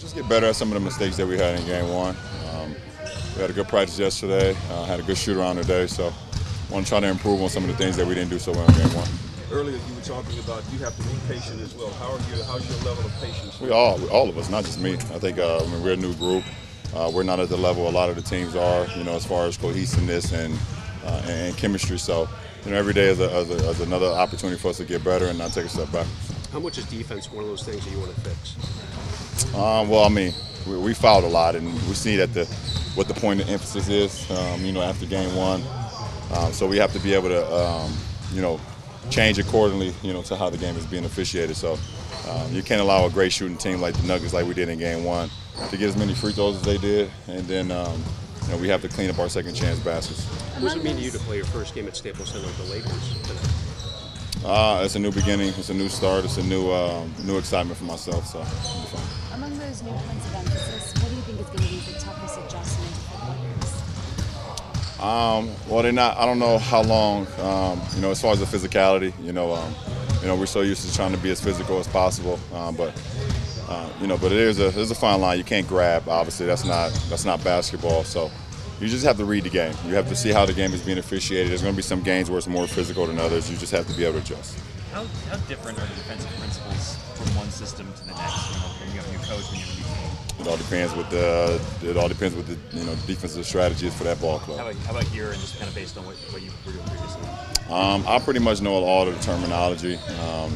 Just get better at some of the mistakes that we had in game one. We had a good practice yesterday, had a good shoot around today, so I want to try to improve on some of the things that we didn't do so well in game one. Earlier you were talking about you have to be patient as well. How's your level of patience? We all of us, not just me. I think we're a new group. We're not at the level a lot of the teams are, as far as cohesiveness and chemistry. So, every day is another opportunity for us to get better and not take a step back. How much is defense one of those things that you want to fix? We fouled a lot, and we see that what the point of emphasis is, after game one. So we have to be able to, change accordingly, to how the game is being officiated. So you can't allow a great shooting team like the Nuggets, like we did in game one, to get as many free throws as they did, and then we have to clean up our second chance baskets. What does it mean to you to play your first game at Staples Center with the Lakers tonight? It's a new beginning. It's a new start. It's a new excitement for myself. So it'll be fun. Among those new points of emphasis, what do you think is going to be the toughest adjustment for the players? They're not. I don't know how long. As far as the physicality, we're so used to trying to be as physical as possible. But there's a fine line. You can't grab. Obviously, that's not basketball. So you just have to read the game. You have to see how the game is being officiated. There's going to be some games where it's more physical than others. You just have to be able to adjust. How different are the defensive principles from one system to the next? When you have a new coach, when you have a new team. It all depends what the defensive strategy is for that ball club. How about here, and just kind of based on what you were doing previously? I pretty much know all of the terminology,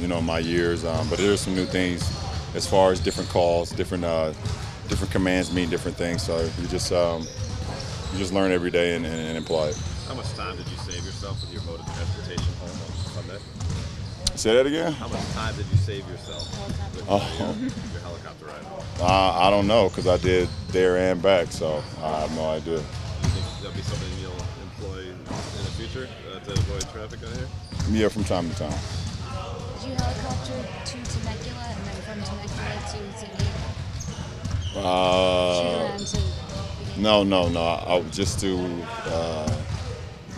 in my years. But there's some new things as far as different calls, different commands mean different things. So you just learn every day and apply it. How much time did you save yourself with your mode of transportation home on that? Say that again? How much time did you save yourself with your helicopter ride? I don't know, because I did there and back, so I have no idea. Do you think that'll be something you'll employ in the future to avoid traffic on here? Yeah, from time to time. Did you helicopter to Temecula and then from Temecula to San Diego? Shoot around to No. I just to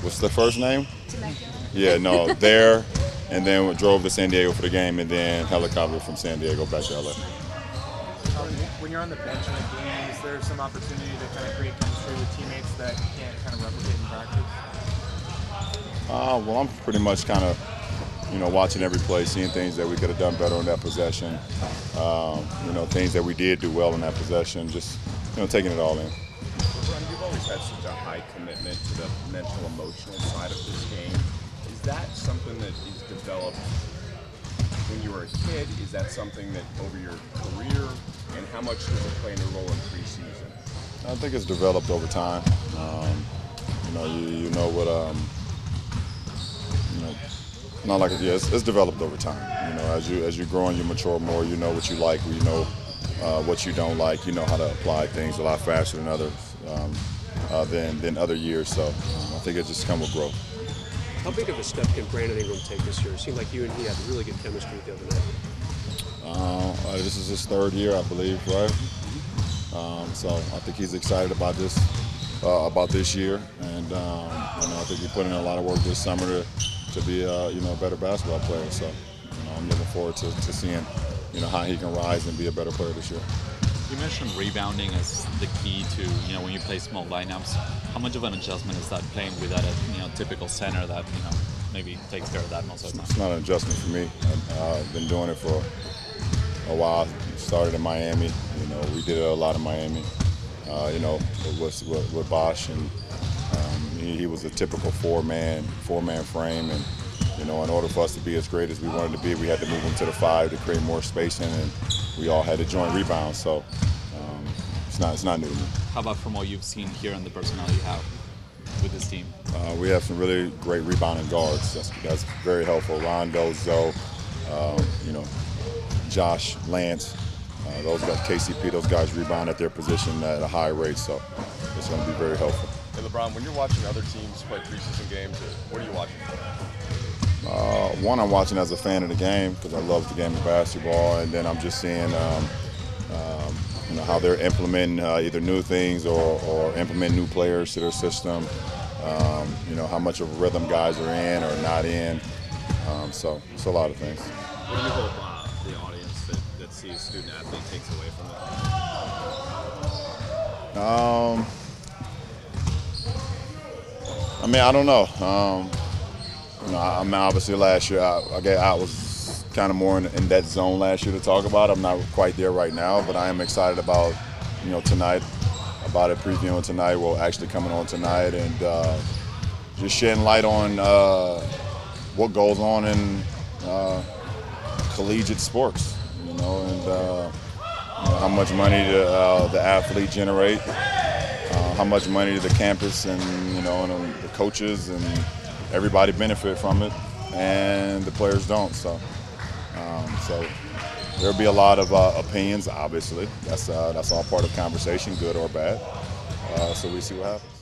what's the first name? Temecula? Yeah, no, there, and then we drove to San Diego for the game, and then helicopter from San Diego back to LA. When you're on the bench in a game, is there some opportunity to kind of create chemistry with teammates that you can't kind of replicate in practice? I'm pretty much kind of, watching every play, seeing things that we could have done better on that possession, things that we did do well in that possession, just, taking it all in. LeBron, you've always had such a high commitment to the mental, emotional side of this game. Is that something that is developed when you were a kid? Is that something that over your career? And how much does it play in a role in preseason? I think it's developed over time. It's developed over time. As you grow and you mature more, you know what you like, you know what you don't like, you know how to apply things a lot faster than others than other years. So I think it just comes with growth. How big of a step can Brandon Ingram take this year? It seemed like you and he had really good chemistry the other night. This is his third year, I believe, right? So I think he's excited about this year, and I think he put in a lot of work this summer to be a better basketball player. So I'm looking forward to seeing how he can rise and be a better player this year. You mentioned rebounding as the key to when you play small lineups. How much of an adjustment is that playing without a typical center that maybe takes care of that most of the time? It's not an adjustment for me. I've been doing it for a while. Started in Miami. We did it a lot in Miami. With Bosh, and he was a typical four-man frame, and in order for us to be as great as we wanted to be, we had to move him to the 5 to create more spacing, and we all had to join rebounds. So it's not new to me. How about from what you've seen here and the personnel you have with this team? We have some really great rebounding guards. That's very helpful. Rondo, Zoe, Josh, Lance, those guys, KCP, those guys rebound at their position at a high rate, so it's going to be very helpful. Hey, LeBron, when you're watching other teams play preseason games, what are you watching for? One, I'm watching as a fan of the game because I love the game of basketball, and then I'm just seeing how they're implementing either new things or implement new players to their system. How much of a rhythm guys are in or not in. So it's a lot of things. What do you hope the audience that that see a student athlete takes away from it? I mean, I don't know. I mean, obviously last year I was kind of more in that zone last year to talk about. I'm not quite there right now, but I am excited about tonight, about it previewing tonight. Well, actually coming on tonight and just shedding light on what goes on in collegiate sports, and how much money the athlete generate, how much money the campus and and the coaches and everybody benefit from it, and the players don't. So there'll be a lot of opinions. Obviously, that's all part of conversation, good or bad. So we see what happens.